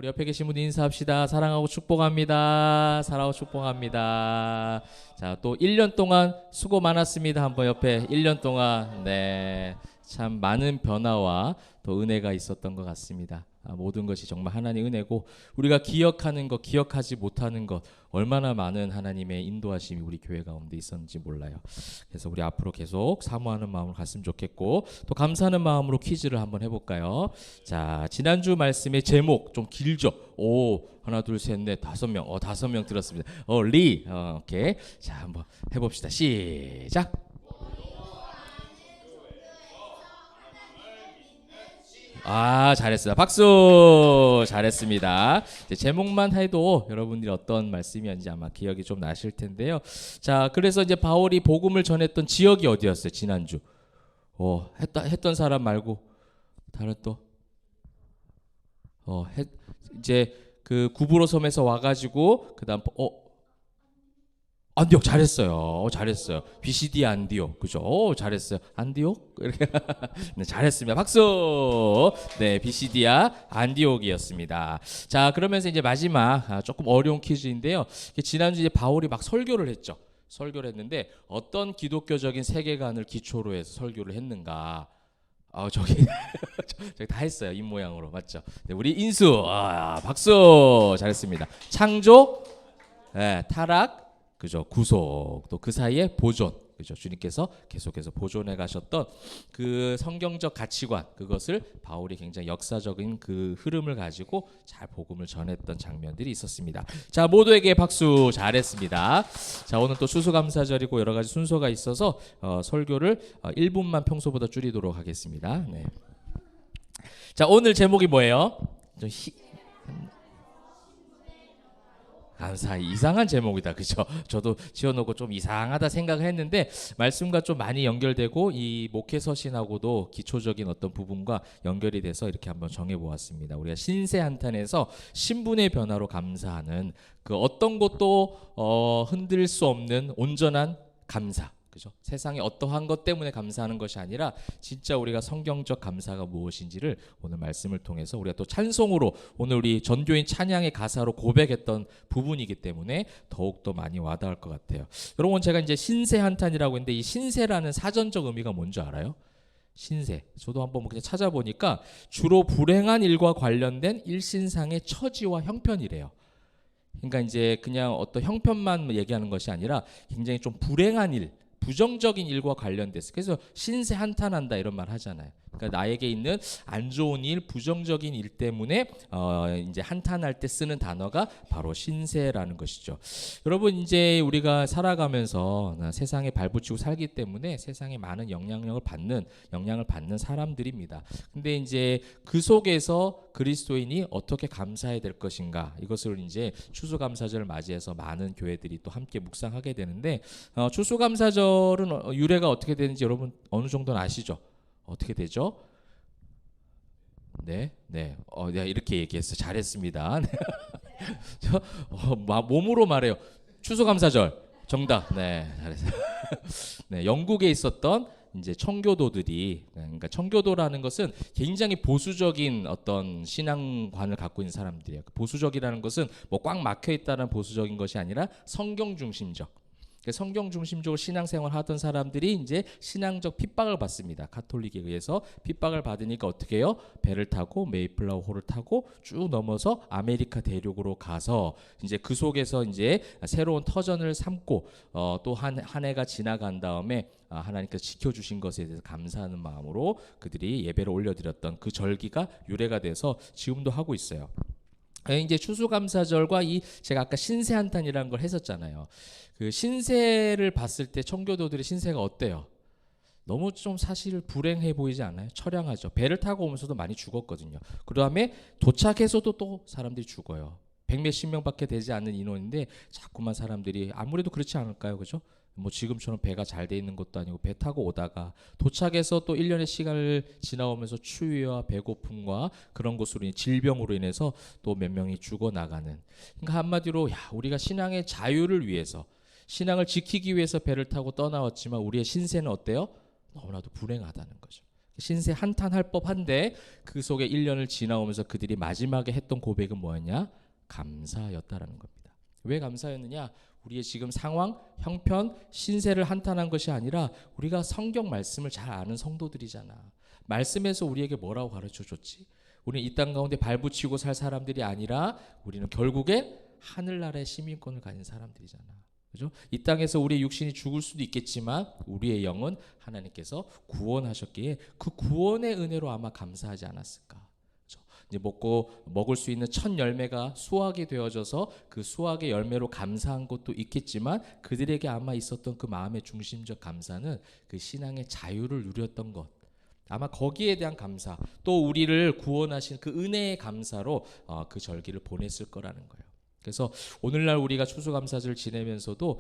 우리 옆에 계신 분 인사합시다. 사랑하고 축복합니다. 사랑하고 축복합니다. 자, 또 1년 동안 수고 많았습니다. 한번 옆에 1년 동안 참 많은 변화와 또 은혜가 있었던 것 같습니다. 모든 것이 정말 하나님의 은혜고 우리가 기억하는 것, 기억하지 못하는 것 얼마나 많은 하나님의 인도하심이 우리 교회 가운데 있었는지 몰라요. 그래서 우리 앞으로 계속 사모하는 마음으로 갔으면 좋겠고 또 감사하는 마음으로 퀴즈를 한번 해볼까요? 자, 지난주 말씀의 제목 좀 길죠? 오, 하나 둘 셋 넷 다섯 명, 다섯 명 들었습니다. 오케이. 자, 한번 해봅시다. 시작. 잘했어요. 박수. 잘했습니다. 제목만 해도 여러분들이 어떤 말씀이었는지 아마 기억이 좀 나실 텐데요. 자, 그래서 이제 바울이 복음을 전했던 지역이 어디였어요? 지난주. 했던 사람 말고 다른 또 이제 그 구브로 섬에서 와가지고 그다음 안디옥 잘했어요. 잘했어요. BCD 안디옥 그죠? 잘했어요. 안디옥 이렇게 네, 잘했습니다. 박수. 네, BCD야 안디옥이었습니다. 자, 그러면서 이제 마지막 조금 어려운 퀴즈인데요. 지난주 이제 바울이 막 설교를 했죠. 설교를 했는데 어떤 기독교적인 세계관을 기초로 해서 설교를 했는가? 저기 다 했어요. 입 모양으로 맞죠? 네, 우리 인수 박수. 잘했습니다. 창조, 타락. 그죠? 구속, 또 그 사이에 보존, 그죠? 주님께서 계속해서 보존해 가셨던 그 성경적 가치관, 그것을 바울이 굉장히 역사적인 그 흐름을 가지고 잘 복음을 전했던 장면들이 있었습니다. 자, 모두에게 박수. 잘했습니다. 자, 오늘 또 추수감사절이고 여러 가지 순서가 있어서 설교를 1분만 평소보다 줄이도록 하겠습니다. 네. 자, 오늘 제목이 뭐예요? 감사. 이상한 제목이다. 그죠? 저도 지어놓고 좀 이상하다 생각을 했는데 말씀과 좀 많이 연결되고 이 목회서신하고도 기초적인 어떤 부분과 연결이 돼서 이렇게 한번 정해보았습니다. 우리가 신세한탄에서 신분의 변화로 감사하는 그 어떤 것도 흔들 수 없는 온전한 감사. 그죠? 세상에 어떠한 것 때문에 감사하는 것이 아니라 진짜 우리가 성경적 감사가 무엇인지를 오늘 말씀을 통해서 우리가 또 찬송으로 오늘 우리 전교인 찬양의 가사로 고백했던 부분이기 때문에 더욱더 많이 와닿을 것 같아요. 여러분, 제가 이제 신세한탄이라고 했는데 이 신세라는 사전적 의미가 뭔지 알아요? 신세. 저도 한번 그냥 찾아보니까 주로 불행한 일과 관련된 일신상의 처지와 형편이래요. 그러니까 이제 그냥 어떤 형편만 얘기하는 것이 아니라 굉장히 좀 불행한 일, 부정적인 일과 관련돼서 그래서 신세 한탄한다 이런 말 하잖아요. 그러니까 나에게 있는 안 좋은 일, 부정적인 일 때문에 이제 한탄할 때 쓰는 단어가 바로 신세라는 것이죠. 여러분, 이제 우리가 살아가면서 세상에 발붙이고 살기 때문에 세상에 많은 영향을 받는 사람들입니다. 근데 이제 그 속에서 그리스도인이 어떻게 감사해야 될 것인가, 이것을 이제 추수감사절을 맞이해서 많은 교회들이 또 함께 묵상하게 되는데 추수감사절은 유래가 어떻게 되는지 여러분 어느 정도는 아시죠? 어떻게 되죠? 네. 내가 이렇게 얘기했어. 잘했습니다. 몸으로 말해요. 추수감사절 정답. 네, 잘했어요. 네, 영국에 있었던 이제 청교도들이, 그러니까 청교도라는 것은 굉장히 보수적인 어떤 신앙관을 갖고 있는 사람들이에요. 보수적이라는 것은 뭐 꽉 막혀 있다는 보수적인 것이 아니라 성경 중심적. 성경 중심적으로 신앙생활 하던 사람들이 이제 신앙적 핍박을 받습니다. 가톨릭에 의해서 핍박을 받으니까 어떻게 해요? 배를 타고 메이플라워호를 타고 쭉 넘어서 아메리카 대륙으로 가서 이제 그 속에서 이제 새로운 터전을 삼고 또 한 해가 지나간 다음에 하나님께서 지켜주신 것에 대해서 감사하는 마음으로 그들이 예배를 올려드렸던 그 절기가 유래가 돼서 지금도 하고 있어요. 이제 추수감사절과 제가 아까 신세한탄이라는 걸 했었잖아요. 그 신세를 봤을 때 청교도들의 신세가 어때요? 너무 좀 사실 불행해 보이지 않아요? 처량하죠. 배를 타고 오면서도 많이 죽었거든요. 그 다음에 도착해서도 또 사람들이 죽어요. 100몇십 명밖에 되지 않는 인원인데 자꾸만 사람들이, 아무래도 그렇지 않을까요? 그죠? 뭐 지금처럼 배가 잘 돼 있는 것도 아니고 배 타고 오다가 도착해서 또 1년의 시간을 지나오면서 추위와 배고픔과 그런 것으로 질병으로 인해서 또 몇 명이 죽어나가는, 그러니까 한마디로 우리가 신앙의 자유를 위해서 신앙을 지키기 위해서 배를 타고 떠나왔지만 우리의 신세는 어때요? 너무나도 불행하다는 거죠. 신세 한탄할 법한데 그 속에 1년을 지나오면서 그들이 마지막에 했던 고백은 뭐였냐? 감사였다라는 겁니다. 왜 감사였느냐? 우리의 지금 상황, 형편, 신세를 한탄한 것이 아니라 우리가 성경 말씀을 잘 아는 성도들이잖아. 말씀에서 우리에게 뭐라고 가르쳐 줬지? 우리는 이 땅 가운데 발붙이고 살 사람들이 아니라 우리는 결국엔 하늘나라의 시민권을 가진 사람들이잖아. 그죠? 이 땅에서 우리의 육신이 죽을 수도 있겠지만 우리의 영은 하나님께서 구원하셨기에 그 구원의 은혜로 아마 감사하지 않았을까? 그죠? 이제 먹을 수 있는 첫 열매가 수확이 되어져서 그 수확의 열매로 감사한 것도 있겠지만 그들에게 아마 있었던 그 마음의 중심적 감사는 그 신앙의 자유를 누렸던 것. 아마 거기에 대한 감사, 또 우리를 구원하신 그 은혜의 감사로 그 절기를 보냈을 거라는 거예요. 그래서 오늘날 우리가 추수감사절을 지내면서도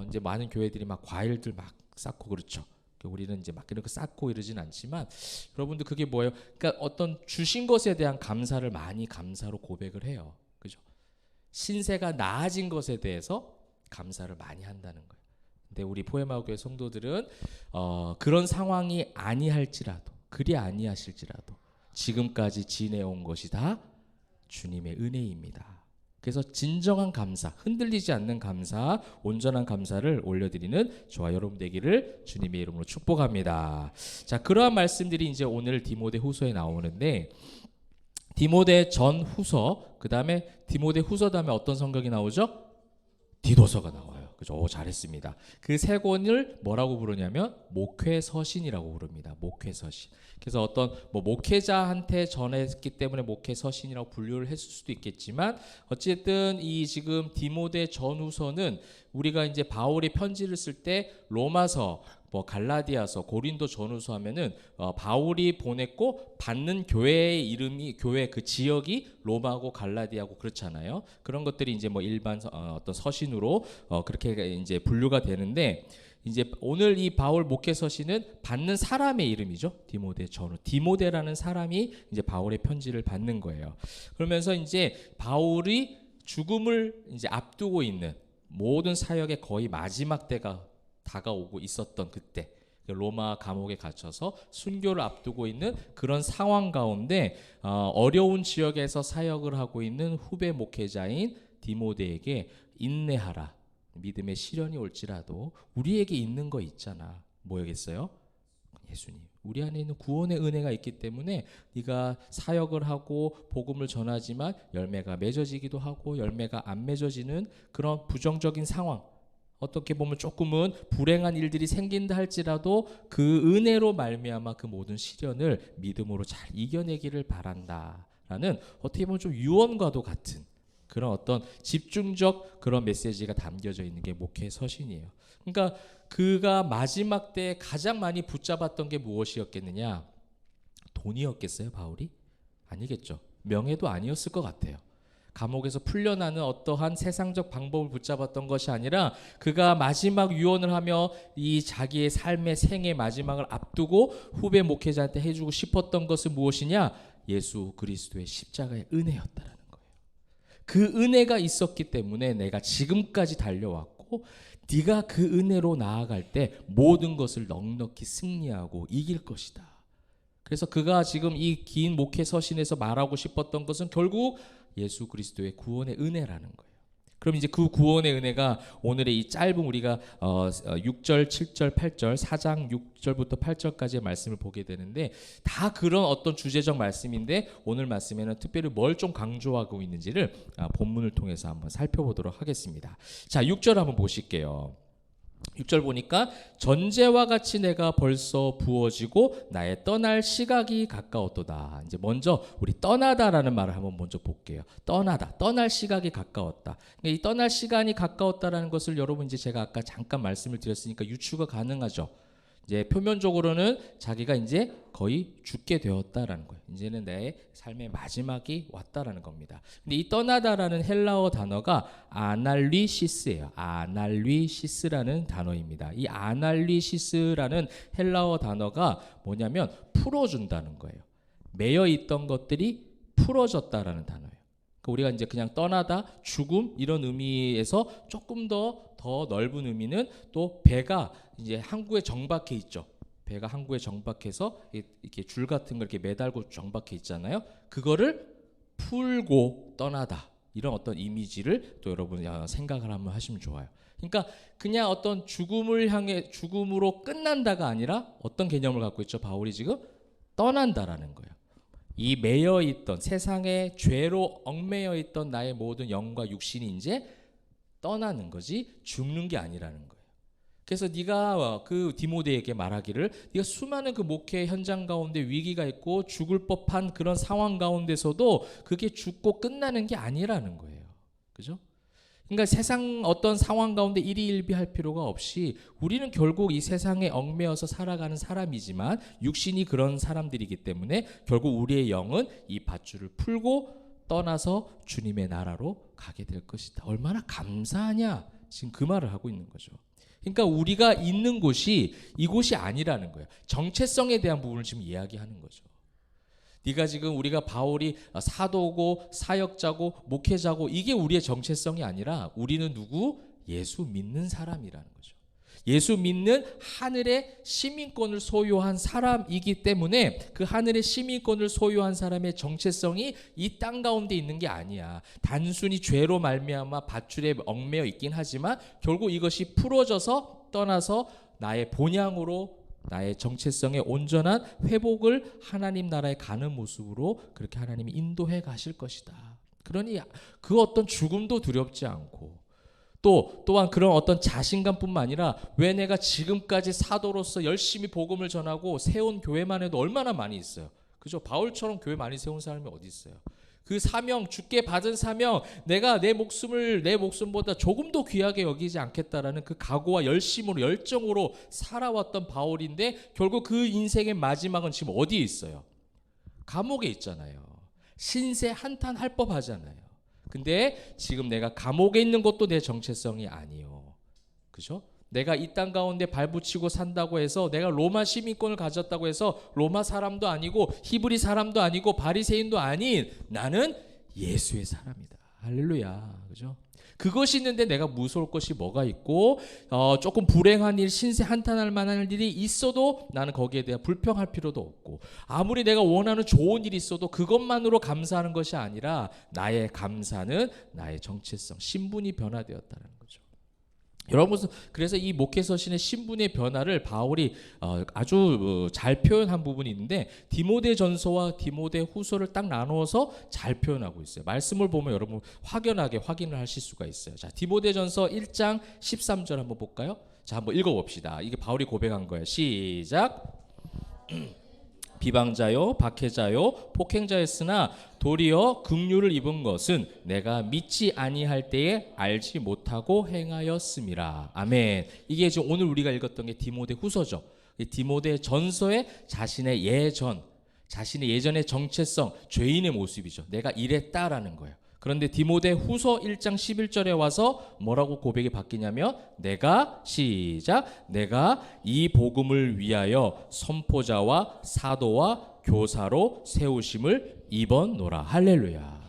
이제 많은 교회들이 막 과일들 막 쌓고 그렇죠. 우리는 이제 막 그렇게 쌓고 이러진 않지만 여러분들 그게 뭐예요? 그러니까 어떤 주신 것에 대한 감사를 많이 감사로 고백을 해요. 그죠? 신세가 나아진 것에 대해서 감사를 많이 한다는 거예요. 근데 우리 포에마 교회 성도들은 그런 상황이 아니할지라도 그리 아니하실지라도 지금까지 지내온 것이 다 주님의 은혜입니다. 그래서 진정한 감사, 흔들리지 않는 감사, 온전한 감사를 올려드리는 저와 여러분 되기를 주님의 이름으로 축복합니다. 자, 그러한 말씀들이 이제 오늘 디모데 후서에 나오는데 디모데 전 후서, 그 다음에 디모데 후서 다음에 어떤 성경이 나오죠? 디도서가 나와요. 그죠? 잘했습니다. 그 세 권을 뭐라고 부르냐면 목회서신이라고 부릅니다. 목회서신. 그래서 어떤 목회자한테 전했기 때문에 목회서신이라고 분류를 했을 수도 있겠지만 어쨌든 이 지금 디모데 전후서는 우리가 이제 바울이 편지를 쓸 때 로마서, 갈라디아서, 고린도 전후서 하면은 바울이 보냈고 받는 교회의 이름이 교회 그 지역이 로마고 갈라디아고 그렇잖아요. 그런 것들이 이제 일반 어떤 서신으로 그렇게 이제 분류가 되는데 이제 오늘 이 바울 목회 서신은 받는 사람의 이름이죠. 디모데 전후. 디모데라는 사람이 이제 바울의 편지를 받는 거예요. 그러면서 이제 바울이 죽음을 이제 앞두고 있는 모든 사역의 거의 마지막 때가 다가오고 있었던 그때 로마 감옥에 갇혀서 순교를 앞두고 있는 그런 상황 가운데 어려운 지역에서 사역을 하고 있는 후배 목회자인 디모데에게 인내하라. 믿음의 시련이 올지라도 우리에게 있는 거 있잖아. 뭐겠어요? 예수님. 우리 안에 있는 구원의 은혜가 있기 때문에 네가 사역을 하고 복음을 전하지만 열매가 맺어지기도 하고 열매가 안 맺어지는 그런 부정적인 상황, 어떻게 보면 조금은 불행한 일들이 생긴다 할지라도 그 은혜로 말미암아 그 모든 시련을 믿음으로 잘 이겨내기를 바란다라는 어떻게 보면 좀 유언과도 같은 그런 어떤 집중적 그런 메시지가 담겨져 있는 게 목회 서신이에요. 그러니까 그가 마지막 때 가장 많이 붙잡았던 게 무엇이었겠느냐? 돈이었겠어요, 바울이? 아니겠죠. 명예도 아니었을 것 같아요. 감옥에서 풀려나는 어떠한 세상적 방법을 붙잡았던 것이 아니라 그가 마지막 유언을 하며 이 자기의 삶의 생의 마지막을 앞두고 후배 목회자한테 해주고 싶었던 것은 무엇이냐? 예수 그리스도의 십자가의 은혜였다라는 거예요. 그 은혜가 있었기 때문에 내가 지금까지 달려왔고 네가 그 은혜로 나아갈 때 모든 것을 넉넉히 승리하고 이길 것이다. 그래서 그가 지금 이 긴 목회 서신에서 말하고 싶었던 것은 결국 예수 그리스도의 구원의 은혜라는 거예요. 그럼 이제 그 구원의 은혜가 오늘의 이 짧은 우리가 6절, 7절, 8절, 4장 6절부터 8절까지의 말씀을 보게 되는데 다 그런 어떤 주제적 말씀인데 오늘 말씀에는 특별히 뭘 좀 강조하고 있는지를 본문을 통해서 한번 살펴보도록 하겠습니다. 자, 6절 한번 보실게요. 6절 보니까 전제와 같이 내가 벌써 부어지고 나의 떠날 시각이 가까웠도다. 이제 먼저 우리 떠나다라는 말을 한번 먼저 볼게요. 떠나다, 떠날 시각이 가까웠다. 그러니까 이 떠날 시간이 가까웠다라는 것을 여러분 이제 제가 아까 잠깐 말씀을 드렸으니까 유추가 가능하죠. 이제 표면적으로는 자기가 이제 거의 죽게 되었다라는 거예요. 이제는 내 삶의 마지막이 왔다라는 겁니다. 근데 이 떠나다라는 헬라어 단어가 아날리시스예요. 아날리시스라는 단어입니다. 이 아날리시스라는 헬라어 단어가 뭐냐면 풀어준다는 거예요. 매여 있던 것들이 풀어졌다라는 단어예요. 그러니까 우리가 이제 그냥 떠나다, 죽음 이런 의미에서 조금 더 넓은 의미는 또 배가 이제 항구에 정박해 있죠. 배가 항구에 정박해서 이렇게 줄 같은 걸 이렇게 매달고 정박해 있잖아요. 그거를 풀고 떠나다. 이런 어떤 이미지를 또 여러분 생각을 한번 하시면 좋아요. 그러니까 그냥 어떤 죽음을 향해 죽음으로 끝난다가 아니라 어떤 개념을 갖고 있죠? 바울이 지금 떠난다라는 거예요. 이 매여 있던 세상의 죄로 얽매여 있던 나의 모든 영과 육신이 이제 떠나는 거지 죽는 게 아니라는 거예요. 그래서 네가 그 디모데에게 말하기를 네가 수많은 그 목회 현장 가운데 위기가 있고 죽을 법한 그런 상황 가운데서도 그게 죽고 끝나는 게 아니라는 거예요. 그죠? 그러니까 세상 어떤 상황 가운데 일희일비할 필요가 없이 우리는 결국 이 세상에 얽매여서 살아가는 사람이지만 육신이 그런 사람들이기 때문에 결국 우리의 영은 이 밧줄을 풀고 떠나서 주님의 나라로 가게 될 것이다. 얼마나 감사하냐. 지금 그 말을 하고 있는 거죠. 그러니까 우리가 있는 곳이 이곳이 아니라는 거예요. 정체성에 대한 부분을 지금 이야기하는 거죠. 네가 지금 우리가 바울이 사도고 사역자고 목회자고 이게 우리의 정체성이 아니라 우리는 누구? 예수 믿는 사람이라는 거죠. 예수 믿는 하늘의 시민권을 소유한 사람이기 때문에 그 하늘의 시민권을 소유한 사람의 정체성이 이 땅 가운데 있는 게 아니야. 단순히 죄로 말미암아 밧줄에 얽매여 있긴 하지만 결국 이것이 풀어져서 떠나서 나의 본향으로 나의 정체성의 온전한 회복을 하나님 나라에 가는 모습으로 그렇게 하나님이 인도해 가실 것이다. 그러니 그 어떤 죽음도 두렵지 않고 또한 그런 어떤 자신감뿐만 아니라 왜 내가 지금까지 사도로서 열심히 복음을 전하고 세운 교회만 해도 얼마나 많이 있어요. 그죠? 바울처럼 교회 많이 세운 사람이 어디 있어요? 그 사명, 주께 받은 사명, 내가 내 목숨을 내 목숨보다 조금 더 귀하게 여기지 않겠다라는 그 각오와 열심으로 열정으로 살아왔던 바울인데 결국 그 인생의 마지막은 지금 어디에 있어요? 감옥에 있잖아요. 신세 한탄할 법하잖아요. 근데 지금 내가 감옥에 있는 것도 내 정체성이 아니요. 그죠? 내가 이 땅 가운데 발붙이고 산다고 해서 내가 로마 시민권을 가졌다고 해서 로마 사람도 아니고 히브리 사람도 아니고 바리새인도 아닌 나는 예수의 사람이다. 할렐루야. 그죠? 그것이 있는데 내가 무서울 것이 뭐가 있고 조금 불행한 일, 신세 한탄할 만한 일이 있어도 나는 거기에 대해 불평할 필요도 없고 아무리 내가 원하는 좋은 일이 있어도 그것만으로 감사하는 것이 아니라 나의 감사는 나의 정체성, 신분이 변화되었다는 거죠. 여러분 그래서 이 목회서신의 신분의 변화를 바울이 아주 잘 표현한 부분이 있는데 디모데전서와 디모데후서를 딱 나누어서 잘 표현하고 있어요. 말씀을 보면 여러분 확연하게 확인을 하실 수가 있어요. 자, 디모데전서 1장 13절 한번 볼까요? 자, 한번 읽어봅시다. 이게 바울이 고백한 거예요. 시작. 비방자요 박해자요 폭행자였으나 도리어 긍휼을 입은 것은 내가 믿지 아니할 때에 알지 못하고 행하였음이라. 아멘. 이게 지금 오늘 우리가 읽었던 게 디모데 후서죠. 디모데 전서의 자신의 예전의 정체성, 죄인의 모습이죠. 내가 이랬다라는 거예요. 그런데 디모데 후서 1장 11절에 와서 뭐라고 고백이 바뀌냐면 내가 시작 내가 이 복음을 위하여 선포자와 사도와 교사로 세우심을 입었노라. 할렐루야.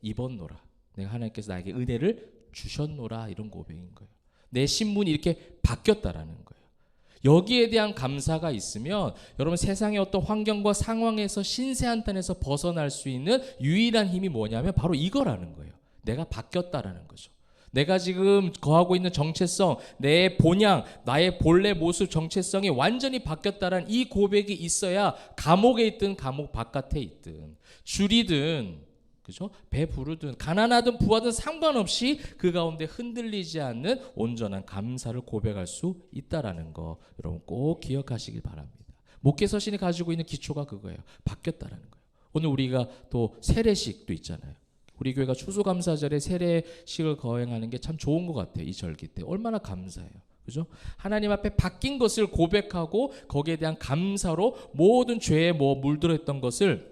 입었노라. 내가 하나님께서 나에게 은혜를 주셨노라. 이런 고백인 거예요. 내 신분이 이렇게 바뀌었다라는 거예요. 여기에 대한 감사가 있으면 여러분 세상의 어떤 환경과 상황에서 신세한탄에서 벗어날 수 있는 유일한 힘이 뭐냐면 바로 이거라는 거예요. 내가 바뀌었다라는 거죠. 내가 지금 거하고 있는 정체성, 내 본향, 나의 본래 모습 정체성이 완전히 바뀌었다라는 이 고백이 있어야 감옥에 있든 감옥 바깥에 있든 줄이든 그죠? 배 부르든 가난하든 부하든 상관없이 그 가운데 흔들리지 않는 온전한 감사를 고백할 수 있다라는 거 여러분 꼭 기억하시길 바랍니다. 목회서신이 가지고 있는 기초가 그거예요. 바뀌었다라는 거예요. 오늘 우리가 또 세례식도 있잖아요. 우리 교회가 추수감사절에 세례식을 거행하는 게 참 좋은 것 같아요. 이 절기 때 얼마나 감사해요. 그죠? 하나님 앞에 바뀐 것을 고백하고 거기에 대한 감사로 모든 죄에 물들어 있던 것을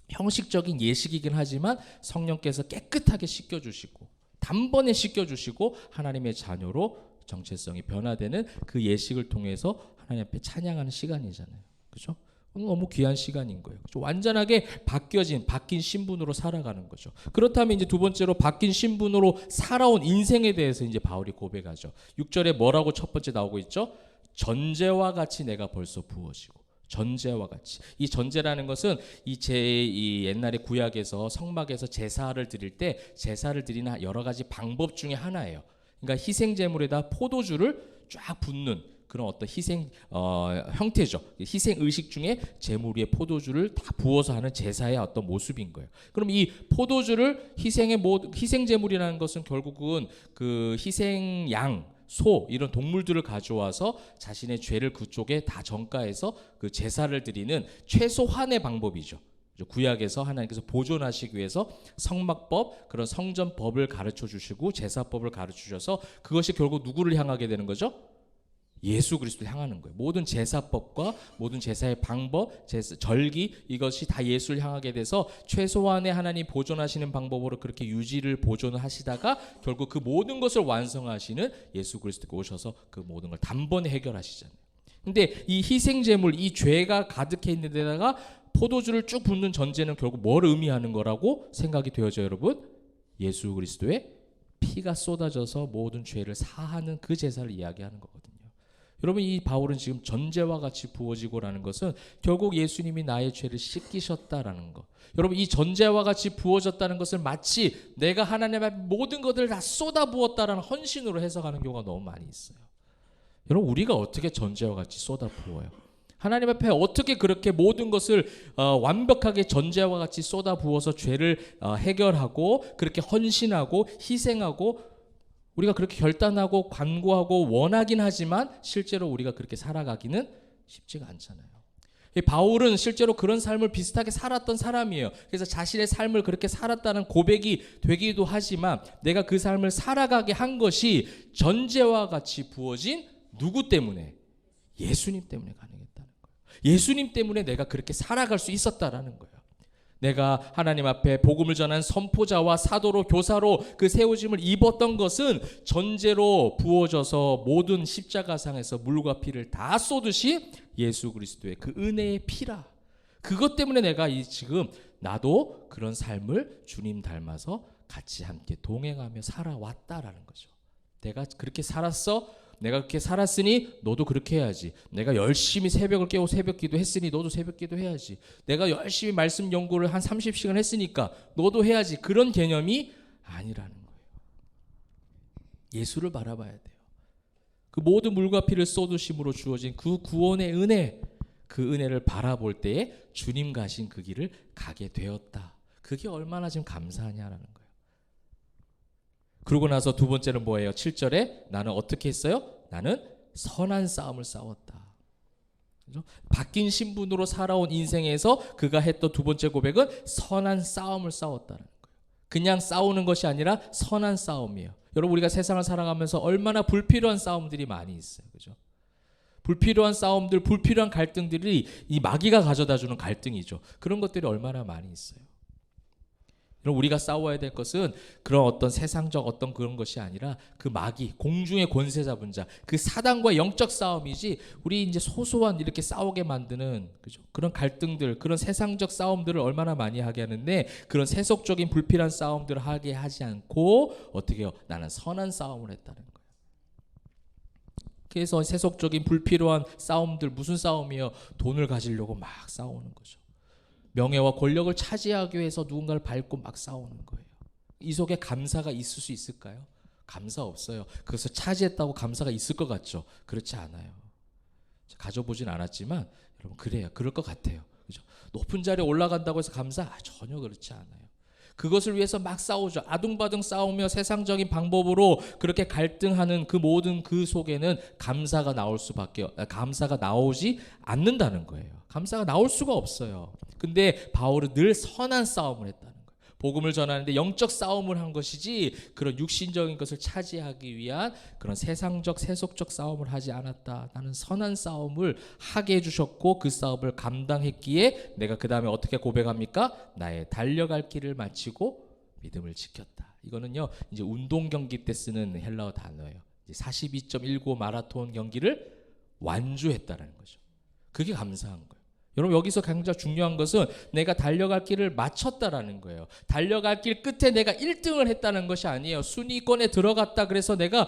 형식적인 예식이긴 하지만 성령께서 깨끗하게 씻겨주시고 단번에 씻겨주시고 하나님의 자녀로 정체성이 변화되는 그 예식을 통해서 하나님 앞에 찬양하는 시간이잖아요. 그렇죠? 너무 귀한 시간인 거예요. 그렇죠? 완전하게 바뀐 신분으로 살아가는 거죠. 그렇다면 이제 두 번째로 바뀐 신분으로 살아온 인생에 대해서 이제 바울이 고백하죠. 6절에 뭐라고 첫 번째 나오고 있죠? 전제와 같이 내가 벌써 부어지고, 전제와 같이. 이 전제라는 것은 이 옛날에 구약에서 성막에서 제사를 드릴 때 제사를 드리는 여러 가지 방법 중에 하나예요. 그러니까 희생 제물에다 포도주를 쫙 붓는 그런 어떤 희생 형태죠. 희생 의식 중에 제물 위에 포도주를 다 부어서 하는 제사의 어떤 모습인 거예요. 그럼 이 포도주를 희생 제물이라는 것은 결국은 그 희생 양, 소 이런 동물들을 가져와서 자신의 죄를 그쪽에 다 전가해서 그 제사를 드리는 최소한의 방법이죠. 구약에서 하나님께서 보존하시기 위해서 성막법, 그런 성전법을 가르쳐 주시고 제사법을 가르쳐 주셔서 그것이 결국 누구를 향하게 되는 거죠? 예수 그리스도를 향하는 거예요. 모든 제사법과 모든 제사의 방법, 절기 이것이 다 예수를 향하게 돼서 최소한의 하나님 보존하시는 방법으로 그렇게 유지를 보존을 하시다가 결국 그 모든 것을 완성하시는 예수 그리스도가 오셔서 그 모든 걸 단번에 해결하시잖아요. 근데 이 희생 제물, 이 죄가 가득해 있는 데다가 포도주를 쭉 붓는 전제는 결국 뭘 의미하는 거라고 생각이 되어져요, 여러분? 예수 그리스도의 피가 쏟아져서 모든 죄를 사하는 그 제사를 이야기하는 거거든요. 여러분, 이 바울은 지금 전제와 같이 부어지고라는 것은 결국 예수님이 나의 죄를 씻기셨다라는 것. 여러분, 이 전제와 같이 부어졌다는 것을 마치 내가 하나님 앞에 모든 것을 다 쏟아 부었다라는 헌신으로 해석하는 경우가 너무 많이 있어요. 여러분, 우리가 어떻게 전제와 같이 쏟아 부어요? 하나님 앞에 어떻게 그렇게 모든 것을 완벽하게 전제와 같이 쏟아 부어서 죄를 해결하고 그렇게 헌신하고 희생하고 우리가 그렇게 결단하고 간구하고 원하긴 하지만 실제로 우리가 그렇게 살아가기는 쉽지가 않잖아요. 바울은 실제로 그런 삶을 비슷하게 살았던 사람이에요. 그래서 자신의 삶을 그렇게 살았다는 고백이 되기도 하지만 내가 그 삶을 살아가게 한 것이 전제와 같이 부어진 누구 때문에? 예수님 때문에 가능했다는 거예요. 예수님 때문에 내가 그렇게 살아갈 수 있었다라는 거예요. 내가 하나님 앞에 복음을 전한 선포자와 사도로 교사로 그 세우심을 입었던 것은 전제로 부어져서 모든 십자가상에서 물과 피를 다 쏟으시 예수 그리스도의 그 은혜의 피라. 그것 때문에 내가 지금 나도 그런 삶을 주님 닮아서 같이 함께 동행하며 살아왔다라는 거죠. 내가 그렇게 살았어. 내가 그렇게 살았으니 너도 그렇게 해야지. 내가 열심히 새벽을 깨고 새벽 기도했으니 너도 새벽 기도해야지. 내가 열심히 말씀 연구를 한 30시간 했으니까 너도 해야지. 그런 개념이 아니라는 거예요. 예수를 바라봐야 돼요. 그 모든 물과 피를 쏟으심으로 주어진 그 구원의 은혜, 그 은혜를 바라볼 때에 주님 가신 그 길을 가게 되었다. 그게 얼마나 지금 감사하냐라는 거예요. 그러고 나서 두 번째는 뭐예요? 7절에 나는 어떻게 했어요? 나는 선한 싸움을 싸웠다. 그죠? 바뀐 신분으로 살아온 인생에서 그가 했던 두 번째 고백은 선한 싸움을 싸웠다는 거예요. 그냥 싸우는 것이 아니라 선한 싸움이에요. 여러분, 우리가 세상을 살아가면서 얼마나 불필요한 싸움들이 많이 있어요. 그죠? 불필요한 싸움들, 불필요한 갈등들이 이 마귀가 가져다주는 갈등이죠. 그런 것들이 얼마나 많이 있어요. 그럼 우리가 싸워야 될 것은 그런 어떤 세상적 어떤 그런 것이 아니라 그 마귀, 공중의 권세 잡은 자, 그 사단과의 영적 싸움이지 우리 이제 소소한 이렇게 싸우게 만드는 그죠? 그런 갈등들, 그런 세상적 싸움들을 얼마나 많이 하게 하는데 그런 세속적인 불필요한 싸움들을 하게 하지 않고 어떻게 해요? 나는 선한 싸움을 했다는 거예요. 그래서 세속적인 불필요한 싸움들 무슨 싸움이에요? 돈을 가지려고 막 싸우는 거죠. 명예와 권력을 차지하기 위해서 누군가를 밟고 막 싸우는 거예요. 이 속에 감사가 있을 수 있을까요? 감사 없어요. 그래서 차지했다고 감사가 있을 것 같죠? 그렇지 않아요. 가져보진 않았지만 여러분 그래요. 그럴 것 같아요. 그죠? 높은 자리에 올라간다고 해서 감사? 전혀 그렇지 않아요. 그것을 위해서 막 싸우죠. 아둥바둥 싸우며 세상적인 방법으로 그렇게 갈등하는 그 모든 그 속에는 감사가 나오지 않는다는 거예요. 감사가 나올 수가 없어요. 근데 바울은 늘 선한 싸움을 했다는 거예요. 복음을 전하는데 영적 싸움을 한 것이지 그런 육신적인 것을 차지하기 위한 그런 세상적 세속적 싸움을 하지 않았다. 나는 선한 싸움을 하게 해주셨고 그 싸움을 감당했기에 내가 그 다음에 어떻게 고백합니까? 나의 달려갈 길을 마치고 믿음을 지켰다. 이거는요 이제 운동 경기 때 쓰는 헬라어 단어예요. 42.19 마라톤 경기를 완주했다는 거죠. 그게 감사한 거예요. 여러분 여기서 가장 중요한 것은 내가 달려갈 길을 마쳤다라는 거예요. 달려갈 길 끝에 내가 1등을 했다는 것이 아니에요. 순위권에 들어갔다 그래서 내가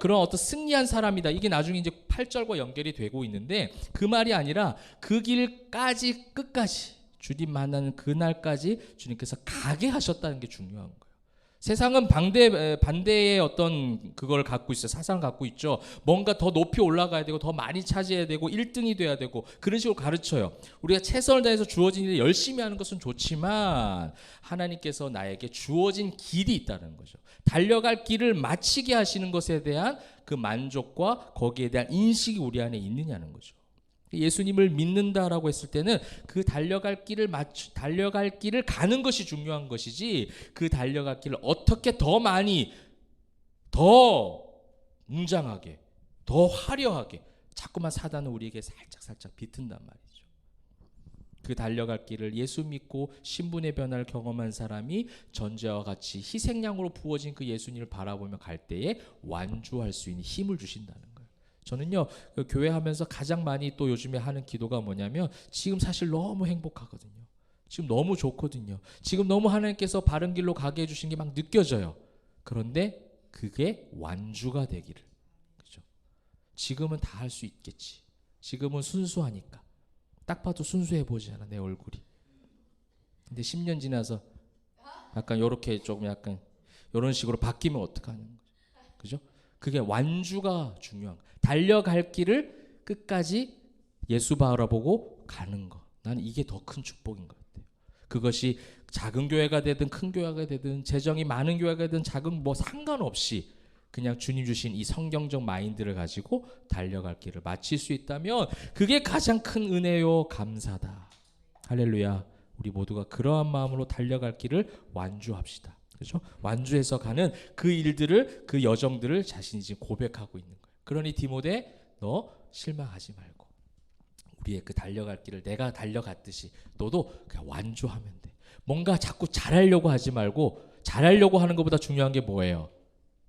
그런 어떤 승리한 사람이다. 이게 나중에 이제 8절과 연결이 되고 있는데 그 말이 아니라 그 길까지 끝까지 주님 만나는 그날까지 주님께서 가게 하셨다는 게 중요한 거예요. 세상은 반대의 어떤 그걸 갖고 있어요. 사상을 갖고 있죠. 뭔가 더 높이 올라가야 되고 더 많이 차지해야 되고 1등이 돼야 되고 그런 식으로 가르쳐요. 우리가 최선을 다해서 주어진 일을 열심히 하는 것은 좋지만 하나님께서 나에게 주어진 길이 있다는 거죠. 달려갈 길을 마치게 하시는 것에 대한 그 만족과 거기에 대한 인식이 우리 안에 있느냐는 거죠. 예수님을 믿는다라고 했을 때는 그 달려갈 길을 가는 것이 중요한 것이지 그 달려갈 길을 어떻게 더 많이 더 웅장하게 더 화려하게 자꾸만 사단은 우리에게 살짝 비튼단 말이죠. 그 달려갈 길을 예수 믿고 신분의 변화를 경험한 사람이 전제와 같이 희생양으로 부어진 그 예수님을 바라보며 갈 때에 완주할 수 있는 힘을 주신다는 거예요. 저는요 그 교회 하면서 가장 많이 또 요즘에 하는 기도가 뭐냐면 지금 사실 너무 행복하거든요. 지금 너무 좋거든요. 지금 너무 하나님께서 바른 길로 가게 해주신 게 막 느껴져요. 그런데 그게 완주가 되기를. 그죠? 지금은 다 할 수 있겠지. 지금은 순수하니까. 딱 봐도 순수해 보지 않아 내 얼굴이. 근데 10년 지나서 약간 요렇게 조금 약간 이런 식으로 바뀌면 어떡하냐는 거죠. 그죠? 그게 완주가 중요한 거예요. 달려갈 길을 끝까지 예수 바라보고 가는 거. 나는 이게 더 큰 축복인 것 같아요. 그것이 작은 교회가 되든 큰 교회가 되든 재정이 많은 교회가 되든 작은 뭐 상관없이 그냥 주님 주신 이 성경적 마인드를 가지고 달려갈 길을 마칠 수 있다면 그게 가장 큰 은혜요 감사다. 할렐루야. 우리 모두가 그러한 마음으로 달려갈 길을 완주합시다. 그렇죠? 완주해서 가는 그 일들을 그 여정들을 자신이 지금 고백하고 있는 거예요. 그러니 디모데 너 실망하지 말고 우리의 그 달려갈 길을 내가 달려갔듯이 너도 그냥 완주하면 돼. 뭔가 자꾸 잘하려고 하지 말고 잘하려고 하는 것보다 중요한 게 뭐예요?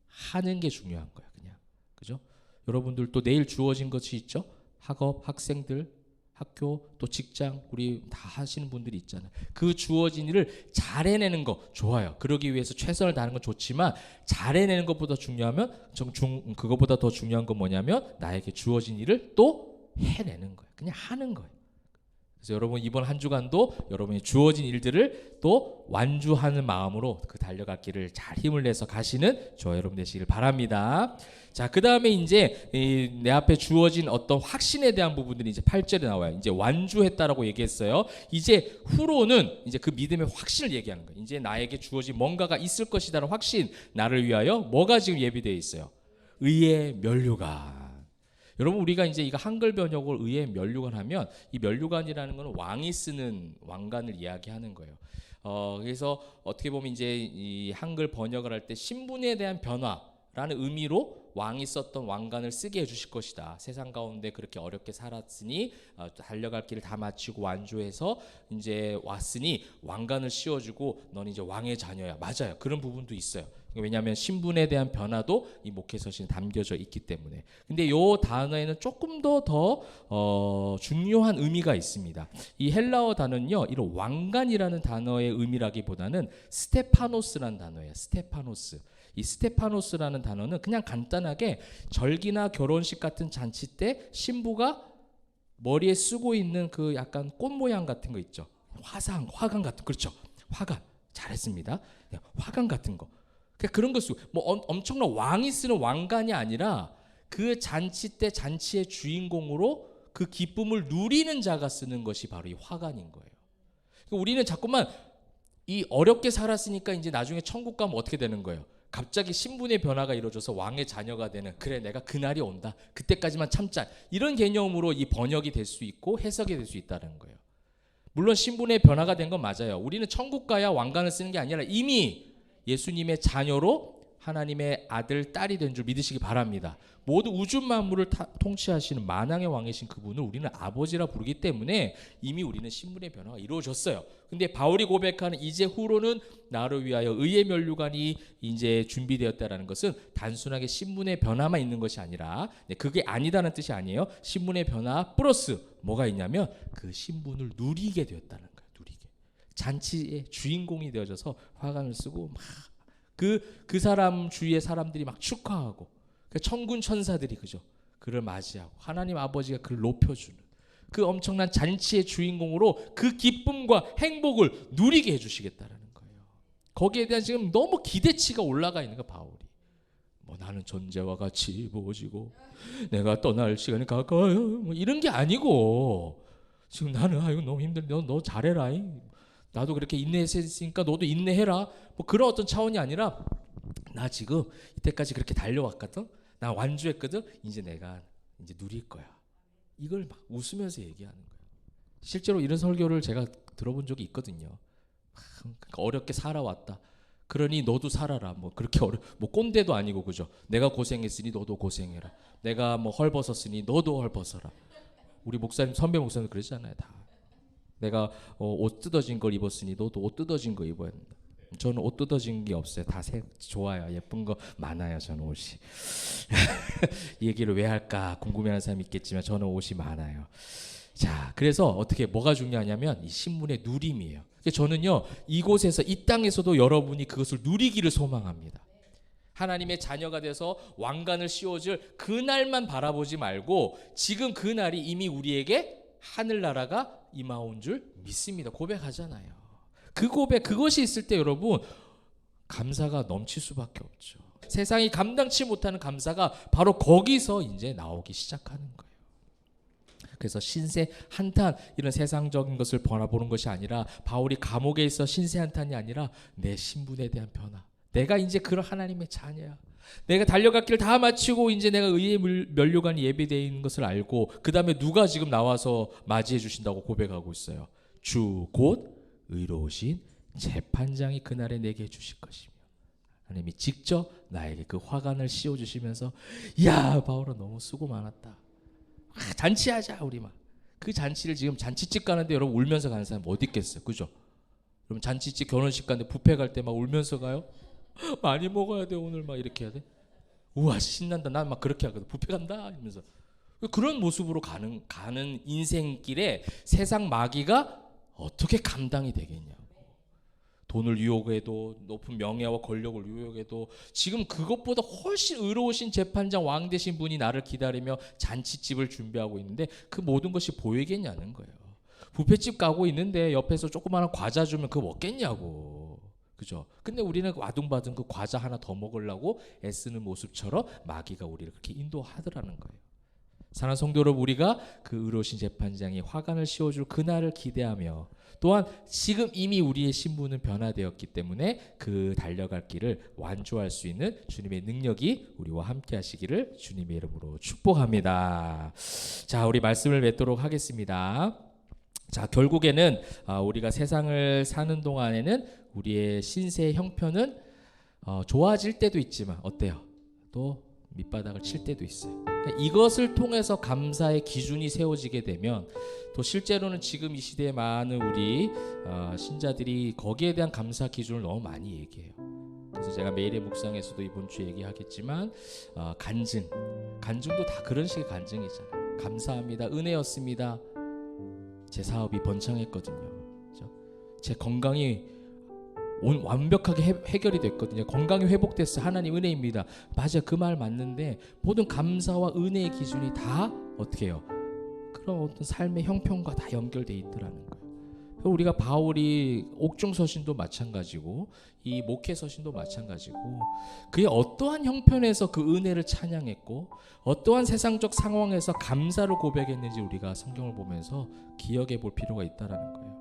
하는 게 중요한 거야. 그냥. 그죠? 여러분들도 내일 주어진 것이 있죠? 학업, 학생들, 학교, 또 직장 우리 다 하시는 분들이 있잖아요. 그 주어진 일을 잘 해내는 거 좋아요. 그러기 위해서 최선을 다하는 건 좋지만 잘 해내는 것보다 중요하면 그것보다 더 중요한 건 뭐냐면 나에게 주어진 일을 또 해내는 거예요. 그냥 하는 거예요. 그래서 여러분 이번 한 주간도 여러분이 주어진 일들을 또 완주하는 마음으로 그 달려갈 길을 잘 힘을 내서 가시는 저와 여러분 되시길 바랍니다. 자, 그 다음에 이제 내 앞에 주어진 어떤 확신에 대한 부분들이 이제 8절에 나와요. 이제 완주했다라고 얘기했어요. 이제 후로는 이제 그 믿음의 확신을 얘기하는 거예요. 이제 나에게 주어진 뭔가가 있을 것이라는 확신, 나를 위하여 뭐가 지금 예비되어 있어요? 의의 면류관. 여러분 우리가 이제 이거 한글 번역을 의의 면류관 하면 이 면류관이라는 건 왕이 쓰는 왕관을 이야기하는 거예요. 그래서 어떻게 보면 이제 이 한글 번역을 할 때 신분에 대한 변화라는 의미로 왕이 썼던 왕관을 쓰게 해주실 것이다. 세상 가운데 그렇게 어렵게 살았으니 달려갈 길을 다 마치고 완주해서 이제 왔으니 왕관을 씌워주고 너는 이제 왕의 자녀야. 맞아요. 그런 부분도 있어요. 왜냐하면 신분에 대한 변화도 이 목회서신에 담겨져 있기 때문에. 근데 이 단어에는 조금 더 중요한 의미가 있습니다. 이 헬라어 단어는요, 이런 왕관이라는 단어의 의미라기보다는 스테파노스라는 단어예요. 스테파노스. 이 스테파노스라는 단어는 그냥 간단하게 절기나 결혼식 같은 잔치 때 신부가 머리에 쓰고 있는 그 약간 꽃 모양 같은 거 있죠. 화관 같은, 그렇죠. 화관. 잘했습니다. 화관 같은 거. 그런 거 쓰고 뭐 엄청난 왕이 쓰는 왕관이 아니라 그 잔치 때 잔치의 주인공으로 그 기쁨을 누리는 자가 쓰는 것이 바로 이 화관인 거예요. 우리는 자꾸만 이 어렵게 살았으니까 이제 나중에 천국 가면 어떻게 되는 거예요? 갑자기 신분의 변화가 이루어져서 왕의 자녀가 되는, 그래 내가 그날이 온다, 그때까지만 참자, 이런 개념으로 이 번역이 될 수 있고 해석이 될 수 있다는 거예요. 물론 신분의 변화가 된 건 맞아요. 우리는 천국 가야 왕관을 쓰는 게 아니라 이미 예수님의 자녀로 하나님의 아들, 딸이 된 줄 믿으시기 바랍니다. 모두 우주 만물을 통치하시는 만왕의 왕이신 그분을 우리는 아버지라 부르기 때문에 이미 우리는 신분의 변화가 이루어졌어요. 근데 바울이 고백하는 이제 후로는 나를 위하여 의의 면류관이 이제 준비되었다라는 것은 단순하게 신분의 변화만 있는 것이 아니라, 그게 아니다는 뜻이 아니에요. 신분의 변화 플러스 뭐가 있냐면 그 신분을 누리게 되었다는 거예요. 누리게. 잔치의 주인공이 되어져서 화관을 쓰고 막 그 사람 주위의 사람들이 막 축하하고, 천군 천사들이 그죠, 그를 맞이하고 하나님 아버지가 그를 높여주는 그 엄청난 잔치의 주인공으로 그 기쁨과 행복을 누리게 해주시겠다라는 거예요. 거기에 대한 지금 너무 기대치가 올라가 있는 거 바울이. 뭐 나는 전제와 같이 이루어지고 내가 떠날 시간이 가까워요, 뭐 이런 게 아니고, 지금 나는 아이고 너무 힘들다, 너 잘해라, 나도 그렇게 인내했으니까 너도 인내해라, 뭐 그런 어떤 차원이 아니라, 나 지금 이때까지 그렇게 달려왔거든, 나 완주했거든, 이제 내가 이제 누릴 거야, 이걸 막 웃으면서 얘기하는 거예요. 실제로 이런 설교를 제가 들어본 적이 있거든요. 그러니까 어렵게 살아왔다, 그러니 너도 살아라, 뭐 그렇게 뭐 꼰대도 아니고 그죠, 내가 고생했으니 너도 고생해라, 내가 뭐 헐벗었으니 너도 헐벗어라. 우리 목사님, 선배 목사님 그러잖아요. 다 내가 옷 뜯어진 걸 입었으니 너도 옷 뜯어진 거 입어야 된다. 저는 옷 뜯어진 게 없어요. 다 좋아요. 예쁜 거 많아요. 저는 옷이. 이 얘기를 왜 할까 궁금해하는 사람이 있겠지만 저는 옷이 많아요. 자, 그래서 어떻게 뭐가 중요하냐면 이 신분의 누림이에요. 저는요, 이곳에서, 이 땅에서도 여러분이 그것을 누리기를 소망합니다. 하나님의 자녀가 돼서 왕관을 씌워줄 그날만 바라보지 말고 지금 그날이 이미 우리에게 하늘나라가 임하온 줄 믿습니다. 고백하잖아요. 그 고백, 그것이 있을 때 여러분 감사가 넘칠 수밖에 없죠. 세상이 감당치 못하는 감사가 바로 거기서 이제 나오기 시작하는 거예요. 그래서 신세 한탄, 이런 세상적인 것을 바라보는 것이 아니라, 바울이 감옥에 있어 신세 한탄이 아니라 내 신분에 대한 변화, 내가 이제 그런 하나님의 자녀야, 내가 달려갈 길 다 마치고 이제 내가 의의 면류관이 예비되어 있는 것을 알고, 그 다음에 누가 지금 나와서 맞이해 주신다고 고백하고 있어요. 주 곧 의로우신 재판장이 그날에 내게 해주실 것이며, 하나님이 직접 나에게 그 화관을 씌워주시면서, 야 바울아 너무 수고 많았다, 잔치하자 우리 막. 그 잔치를 지금 잔치집 가는데 여러분 울면서 가는 사람 어디 있겠어요, 그죠? 여러분 잔치집 결혼식 가는데 뷔페 갈 때 막 울면서 가요? 많이 먹어야 돼 오늘, 막 이렇게 해야 돼? 우와 신난다, 난 막 그렇게 하거든. 뷔페 간다 이러면서. 그런 모습으로 가는 인생길에 세상 마귀가 어떻게 감당이 되겠냐고. 돈을 유혹해도, 높은 명예와 권력을 유혹해도, 지금 그것보다 훨씬 의로우신 재판장, 왕 되신 분이 나를 기다리며 잔치집을 준비하고 있는데 그 모든 것이 보이겠냐는 거예요. 뷔페집 가고 있는데 옆에서 조그마한 과자 주면 그거 먹겠냐고, 그죠? 근데 우리는 와둥바둥 그 과자 하나 더 먹으려고 애쓰는 모습처럼 마귀가 우리를 그렇게 인도하더라는 거예요. 사랑하는 성도 여러분, 우리가 그 의로우신 재판장이 화관을 씌워줄 그날을 기대하며, 또한 지금 이미 우리의 신분은 변화되었기 때문에 그 달려갈 길을 완주할 수 있는 주님의 능력이 우리와 함께 하시기를 주님의 이름으로 축복합니다. 자, 우리 말씀을 맺도록 하겠습니다. 자, 결국에는 우리가 세상을 사는 동안에는 우리의 신세의 형편은 좋아질 때도 있지만 어때요? 또 밑바닥을 칠 때도 있어요. 그러니까 이것을 통해서 감사의 기준이 세워지게 되면, 또 실제로는 지금 이 시대에 많은 우리 신자들이 거기에 대한 감사 기준을 너무 많이 얘기해요. 그래서 제가 매일의 묵상에서도 이번 주에 얘기하겠지만, 간증도 다 그런 식의 간증이잖아요. 감사합니다, 은혜였습니다, 제 사업이 번창했거든요, 그렇죠? 제 건강이 완벽하게 해결이 됐거든요. 건강이 회복됐어, 하나님 은혜입니다. 맞아, 그 말 맞는데 모든 감사와 은혜의 기준이 다 어떻게 해요? 그런 어떤 삶의 형편과 다 연결돼 있더라는 거예요. 우리가 바울이 옥중서신도 마찬가지고 이 목회서신도 마찬가지고, 그의 어떠한 형편에서 그 은혜를 찬양했고 어떠한 세상적 상황에서 감사를 고백했는지 우리가 성경을 보면서 기억해 볼 필요가 있다라는 거예요.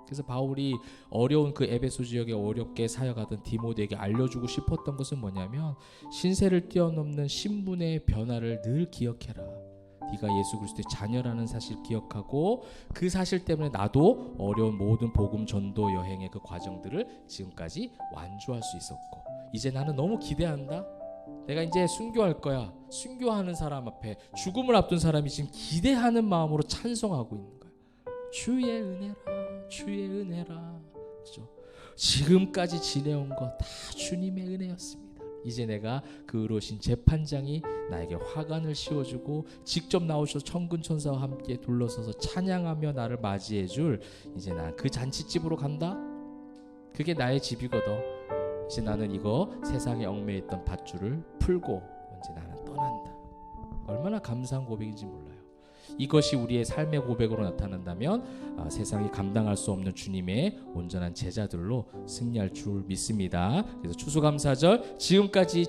그래서 바울이 어려운 그 에베소 지역에 어렵게 사역하던 디모데에게 알려주고 싶었던 것은 뭐냐면, 신세를 뛰어넘는 신분의 변화를 늘 기억해라. 네가 예수 그리스도의 자녀라는 사실 기억하고, 그 사실 때문에 나도 어려운 모든 복음 전도 여행의 그 과정들을 지금까지 완주할 수 있었고, 이제 나는 너무 기대한다. 내가 이제 순교할 거야. 순교하는 사람 앞에, 죽음을 앞둔 사람이 지금 기대하는 마음으로 찬송하고 있는 거야. 주의 은혜라, 주의 은혜라. 그죠? 지금까지 지내온 거 다 주님의 은혜였습니다. 이제 내가 그 의로우신 재판장이 나에게 화관을 씌워주고 직접 나오셔서 천군 천사와 함께 둘러서서 찬양하며 나를 맞이해줄, 이제 난 그 잔치집으로 간다. 그게 나의 집이거든. 이제 나는 이거 세상에 얽매였던 밧줄을 풀고 이제 나는 떠난다. 얼마나 감사한 고백인지 몰라요. 이것이 우리의 삶의 고백으로 나타난다면 세상이 감당할 수 없는 주님의 온전한 제자들로 승리할 줄 믿습니다. 그래서 추수감사절, 지금까지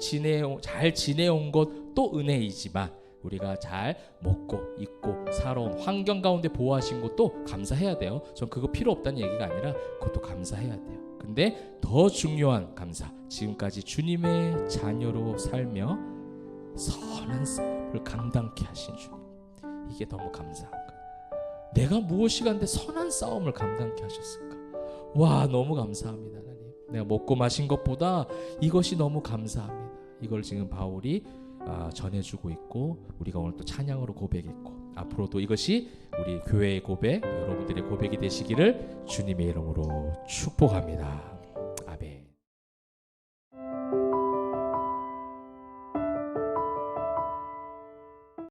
잘 지내온 것 또 은혜이지만 우리가 잘 먹고 입고 살아온 환경 가운데 보호하신 것도 감사해야 돼요. 전 그거 필요 없다는 얘기가 아니라 그것도 감사해야 돼요. 근데 더 중요한 감사, 지금까지 주님의 자녀로 살며 선한 삶을 감당케 하신 주님, 이게 너무 감사한 거예요. 내가 무엇이 간데 선한 싸움을 감당케 하셨을까? 와, 너무 감사합니다. 하나님, 내가 먹고 마신 것보다 이것이 너무 감사합니다. 이걸 지금 바울이 전해주고 있고, 우리가 오늘 또 찬양으로 고백했고, 앞으로도 이것이 우리 교회의 고백, 여러분들의 고백이 되시기를 주님의 이름으로 축복합니다.